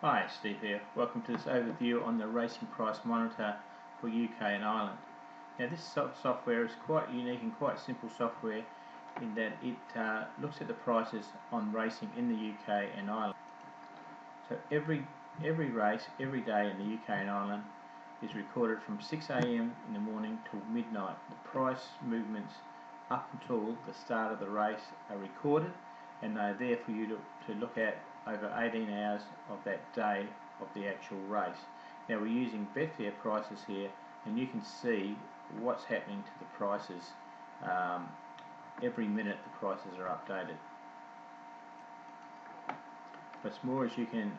Hi, Steve here. Welcome to this overview on the racing price monitor for UK and Ireland. Now this software is quite unique and quite simple software in that it looks at the prices on racing in the UK and Ireland. So every race, every day in the UK and Ireland is recorded from 6 AM in the morning till midnight. The price movements up until the start of the race are recorded and they're there for you to look at over 18 hours of that day of the actual race. Now we're using Betfair prices here and you can see what's happening to the prices. Every minute the prices are updated. What's more is you can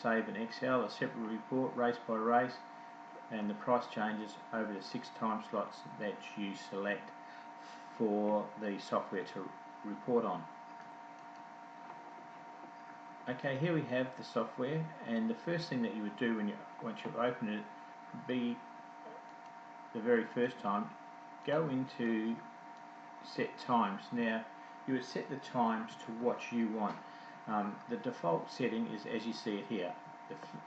save an Excel, a separate report race by race, and the price changes over the 6 time slots that you select for the software to report on. Okay, here we have the software, and the first thing that you would do once you've opened it would be the very first time, go into set times. Now you would set the times to what you want. The default setting is as you see it here.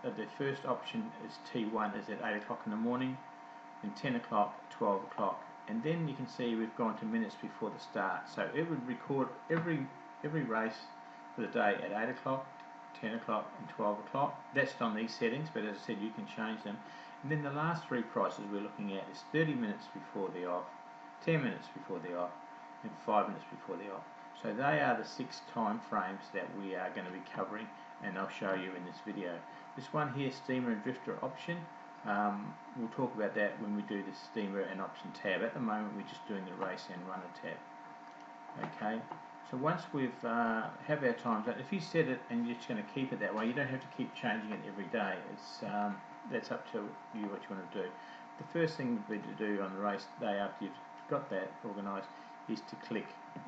The first option is T1 is at 8 o'clock in the morning, and 10 o'clock, 12 o'clock, and then you can see we've gone to minutes before the start. So it would record every race for the day at 8 o'clock, 10 o'clock and 12 o'clock. That's on these settings, but as I said, you can change them. And then the last 3 prices we're looking at is 30 minutes before the off, 10 minutes before the off, and 5 minutes before the off. So they are the 6 time frames that we are going to be covering, and I'll show you in this video. This one here, steamer and drifter option, we'll talk about that when we do the steamer and option tab. At the moment we're just doing the race and runner tab. Okay. So once we've have our times, if you set it and you're just going to keep it that way, you don't have to keep changing it every day. That's up to you what you want to do. The first thing would be to do on the race day after you've got that organised is to click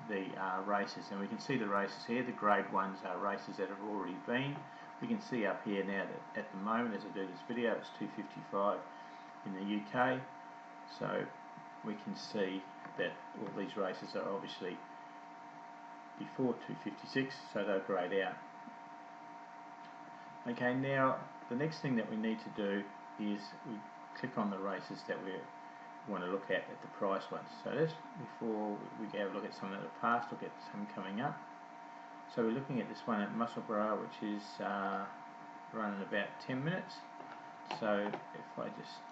the races, and we can see the races here. The grade ones are races that have already been. We can see up here now that at the moment, as I do this video, it's 2:55 in the UK. So we can see that all these races are obviously before 2:56, so they'll grayed out. Okay, now the next thing that we need to do is we click on the races that we want to look at the price ones. So that's before we have a look at some that have passed, look at some coming up. So we're looking at this one at Musselburgh, which is running about 10 minutes. So if I just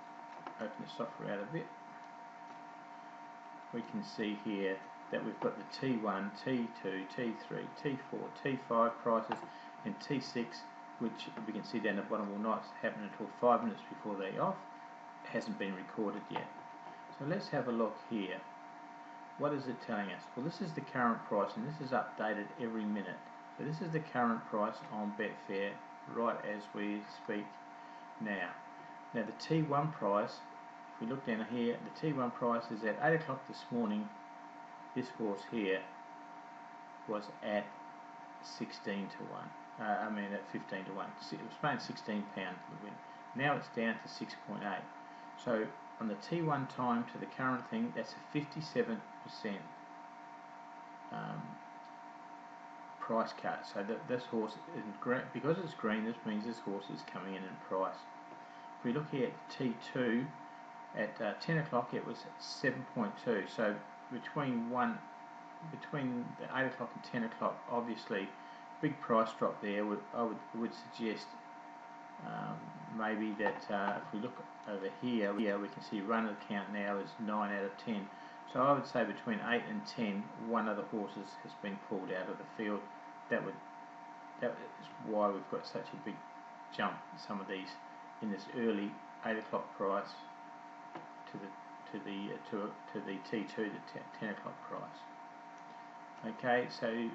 open the software out a bit, we can see here that we've got the T1, T2, T3, T4, T5 prices, and T6, which we can see down the bottom will not happen until 5 minutes before they're off. It hasn't been recorded yet. So let's have a look here. What is it telling us? Well, this is the current price, and this is updated every minute. So this is the current price on Betfair right as we speak now. Now the T1 price, if we look down here, the T1 price is at 8 o'clock this morning. This horse here was at 16 to 1. At 15 to 1. It was paying £16 for the win. Now it's down to 6.8. So on the T1 time to the current thing, that's a 57% price cut. So this horse isn't green. Because it's green, this means this horse is coming in price. If we look here at T2 at 10 o'clock, it was 7.2. So between the 8 o'clock and 10 o'clock, obviously big price drop there. I would suggest maybe that if we look over here, we can see runner count now is 9 out of 10. So I would say between 8 and 10, one of the horses has been pulled out of the field. That is why we've got such a big jump in some of these in this early 8 o'clock price to the T2 to 10 o'clock price. Okay, so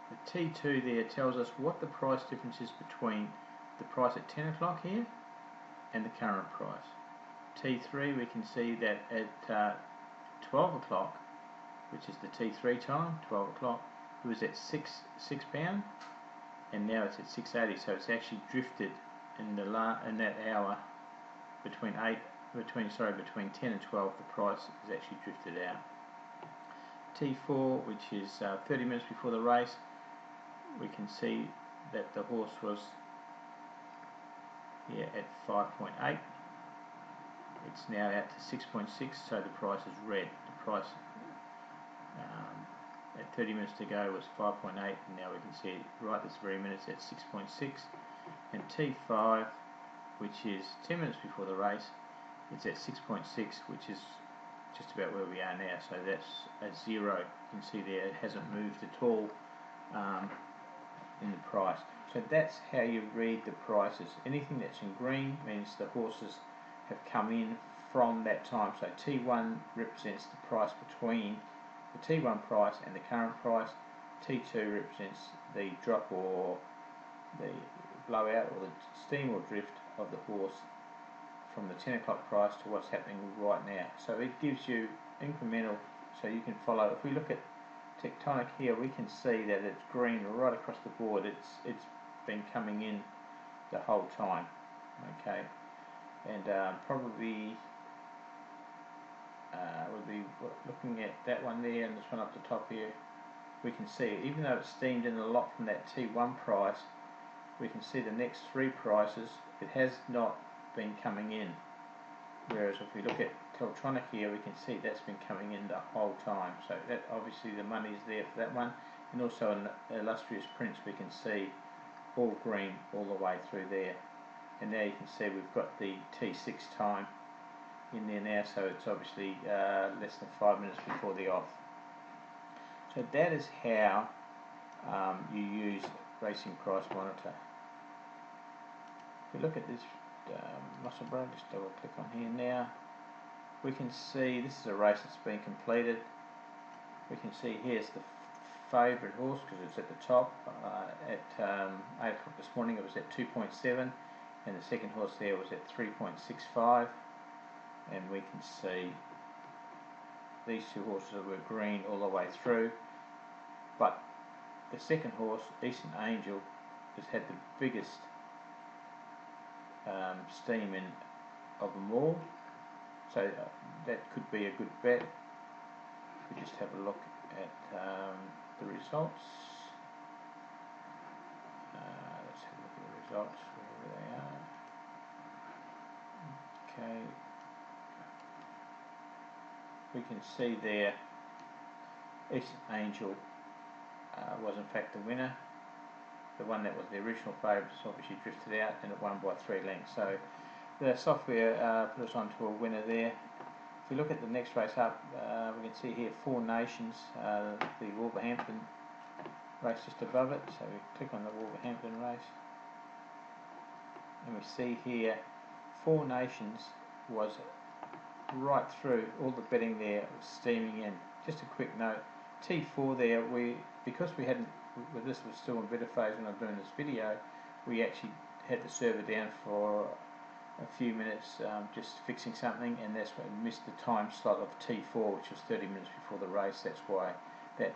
the T2 there tells us what the price difference is between the price at 10 o'clock here and the current price. T3, we can see that at 12 o'clock, which is the T3 time, 12 o'clock, it was at £6, and now it's at 6.80. So it's actually drifted in that hour between 10 and 12. The price is actually drifted out. T4, which is 30 minutes before the race, we can see that the horse was here at 5.8. It's now out to 6.6, so the price is red. The price at 30 minutes to go was 5.8, and now we can see it right this very minute at 6.6. And T5, which is 10 minutes before the race, it's at 6.6, which is just about where we are now. So that's at 0. You can see there it hasn't moved at all in the price. So that's how you read the prices. Anything that's in green means the horses have come in from that time. So T1 represents the price between the T1 price and the current price. T2 represents the drop or the blowout or the steam or drift of the horse from the 10 o'clock price to what's happening right now. So it gives you incremental, so you can follow. If we look at Tectonic here, we can see that it's green right across the board. It's been coming in the whole time. Okay, and probably we'll be looking at that one there and this one up the top here. We can see, even though it's steamed in a lot from that T1 price, we can see the next three prices, it has not been coming in. Whereas if we look at Teltronic here, we can see that's been coming in the whole time. So that obviously the money is there for that one. And also in Illustrious Prince, we can see all green all the way through there. And now you can see we've got the T6 time in there now, so it's obviously less than 5 minutes before the off. So that is how you use Racing Price Monitor. If we look at this muscle break, just double click on here now, we can see this is a race that's been completed. We can see here's the favourite horse because it's at the top. At 8 o'clock this morning it was at 2.7, and the second horse there was at 3.65, and we can see these two horses were green all the way through, but the second horse, Eastern Angel, has had the biggest steam in of them all, so that could be a good bet. We just have a look at the results. Let's have a look at the results wherever they are. Okay, we can see there Eastern Angel was in fact the winner. The one that was the original favourite has obviously drifted out and it won by 3 lengths. So the software put us onto a winner there. If we look at the next race up, we can see here Four Nations, the Wolverhampton race just above it. So we click on the Wolverhampton race and we see here Four Nations was right through, all the betting there was steaming in. Just a quick note, T4 there, because we hadn't, this was still in beta phase when I was doing this video, we actually had the server down for a few minutes just fixing something, and that's when we missed the time slot of T4, which was 30 minutes before the race. That's why that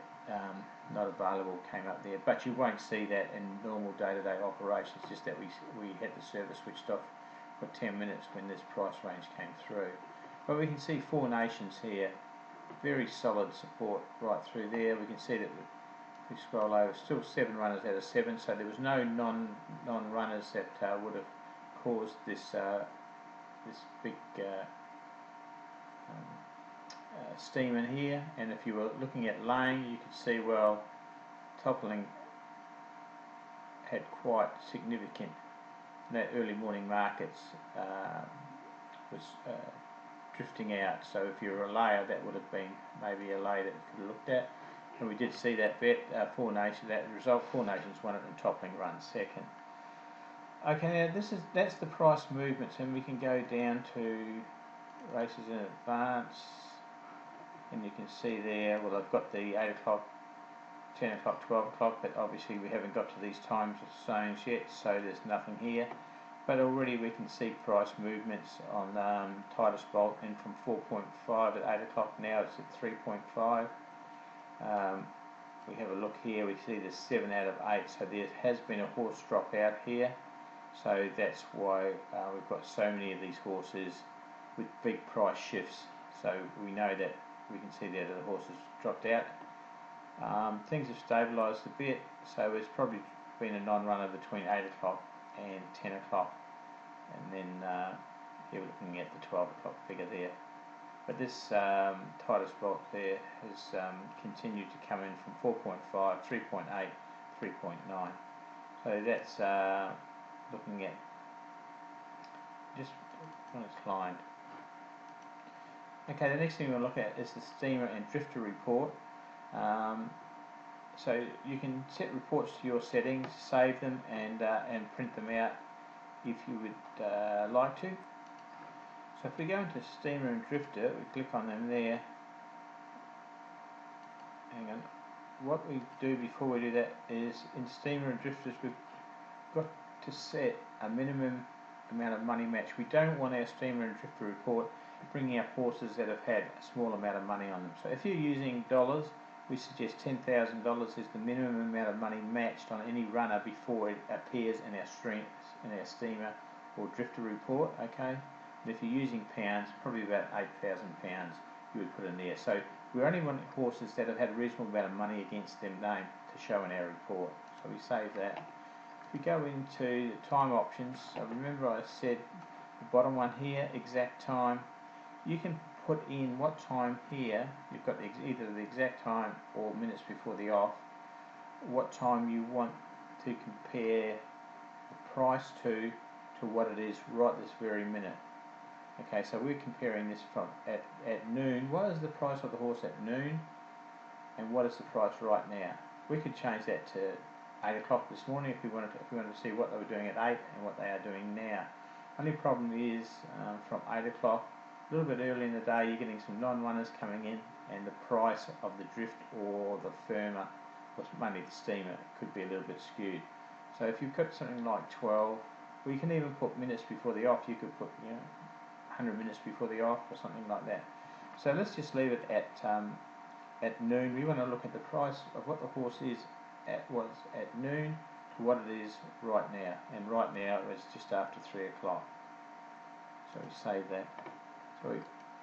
not available came up there, but you won't see that in normal day-to-day operations, just that we had the server switched off for 10 minutes when this price range came through. But we can see Four Nations here, very solid support right through there. We can see that if we scroll over, still 7 runners out of 7, so there was no non-runners that would have caused this this big steam in here. And if you were looking at lane, you could see, well, Toppling had quite significant, that early morning markets was drifting out. So if you were a layer, that would have been maybe a lay that you could have looked at. And we did see that bet, Four Nations, that result, Four Nations won it and Toppling runs second. Okay, now that's the price movements, and we can go down to races in advance, and you can see there, well, I've got the 8 o'clock, 10 o'clock, 12 o'clock, but obviously we haven't got to these time zones yet, so there's nothing here. But already we can see price movements on Titus Bolt, and from 4.5 at 8 o'clock, now it's at 3.5. We have a look here, we see there's 7 out of 8, so there has been a horse drop out here. So that's why we've got so many of these horses with big price shifts. So we know that we can see that the horses dropped out. Things have stabilised a bit, so it's probably been a non-runner between 8 o'clock and 10 o'clock. and then here we're looking at the 12 o'clock figure there. But this tightest block there has continued to come in from 4.5, 3.8, 3.9. So that's looking at just on its line. Okay, the next thing we'll look at is the steamer and drifter report. So you can set reports to your settings, save them, and print them out if you would like to. So if we go into steamer and drifter, we click on them there. Hang on. What we do before we do that is in steamer and drifters we've got to set a minimum amount of money match. We don't want our steamer and drifter report bringing up horses that have had a small amount of money on them. So if you're using dollars, we suggest $10,000 is the minimum amount of money matched on any runner before it appears in our steamer or drifter report. Okay. And if you're using pounds, probably about 8,000 pounds you would put in there. So we only want horses that have had a reasonable amount of money against them named to show in our report. So we save that. If we go into the time options, so remember I said the bottom one here, exact time. You can put in what time here, you've got either the exact time or minutes before the off, what time you want to compare the price to what it is right this very minute. Okay, so we're comparing this from at noon. What is the price of the horse at noon, and what is the price right now? We could change that to 8 o'clock this morning if we wanted to see what they were doing at 8 and what they are doing now. Only problem is from 8 o'clock, a little bit early in the day, you're getting some non-runners coming in, and the price of the drift or the firmer, or maybe the steamer, could be a little bit skewed. So if you've got something like 12, well, you can even put minutes before the off. You could put 100 minutes before the off or something like that. So let's just leave it at noon. We want to look at the price of what the horse was at noon to what it is right now, and right now it's just after 3 o'clock. So we save that. So we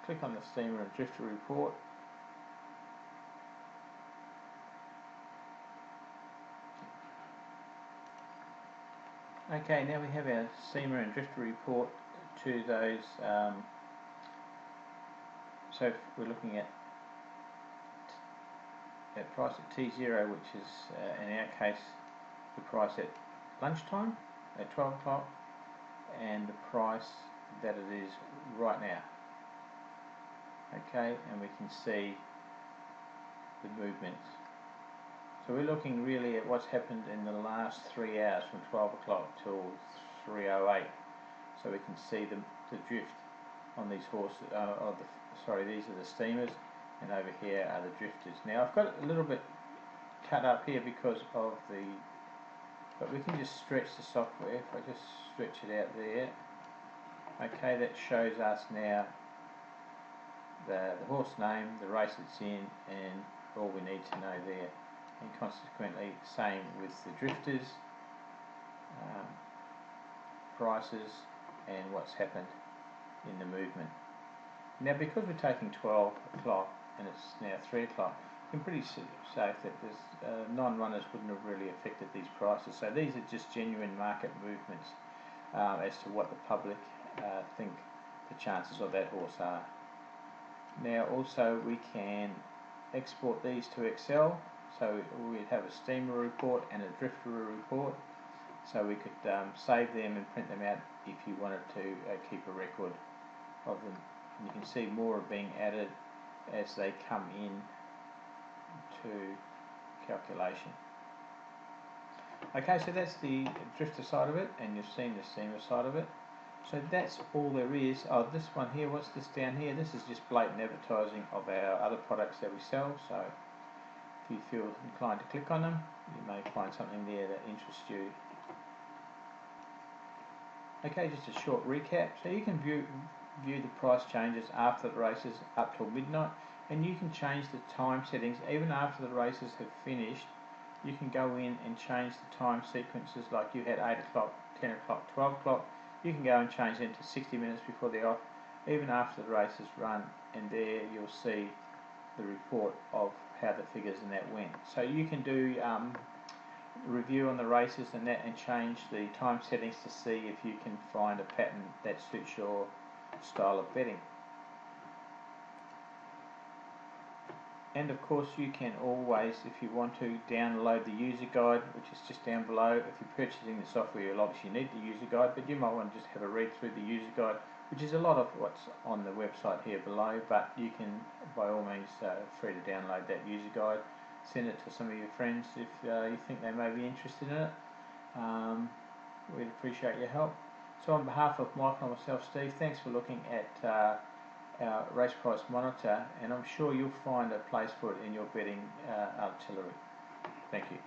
click on the steamer and drifter report. Okay, now we have our steamer and drifter report to those. So we're looking at price at T0, which is in our case the price at lunchtime at 12 o'clock, and the price that it is right now. Okay, and we can see the movements. So we're looking really at what's happened in the last 3 hours from 12 o'clock till 3:08. So we can see the drift on these horses. These are the steamers, and over here are the drifters. Now I've got a little bit cut up here because of but we can just stretch the software. If I just stretch it out there, okay, that shows us now the horse name, the race it's in, and all we need to know there. And consequently, same with the drifters, prices, and what's happened in the movement. Now, because we're taking 12 o'clock and it's now 3 o'clock, you can pretty safe that there's non-runners wouldn't have really affected these prices. So these are just genuine market movements as to what the public think the chances of that horse are. Now, also we can export these to Excel. So we'd have a steamer report and a drifter report. So we could save them and print them out if you wanted to keep a record of them. And you can see more are being added as they come in to calculation. Okay, so that's the drifter side of it, and you've seen the steamer side of it. So that's all there is. Oh, this one here, what's this down here? This is just blatant advertising of our other products that we sell. So if you feel inclined to click on them, you may find something there that interests you. Okay, just a short recap. So you can view the price changes after the races up till midnight, and you can change the time settings even after the races have finished. You can go in and change the time sequences, like you had 8 o'clock, 10 o'clock, 12 o'clock. You can go and change them to 60 minutes before the off, even after the race is run, and there you'll see the report of how the figures and that went. So you can do review on the races and that, and change the time settings to see if you can find a pattern that suits your style of betting. And of course you can always, if you want to, download the user guide, which is just down below. If you're purchasing the software, you'll obviously need the user guide, but you might want to just have a read through the user guide, which is a lot of what's on the website here below, but you can by all means free to download that user guide. Send it to some of your friends if you think they may be interested in it. We'd appreciate your help. So on behalf of Michael and myself, Steve, thanks for looking at our race price monitor, and I'm sure you'll find a place for it in your betting artillery. Thank you.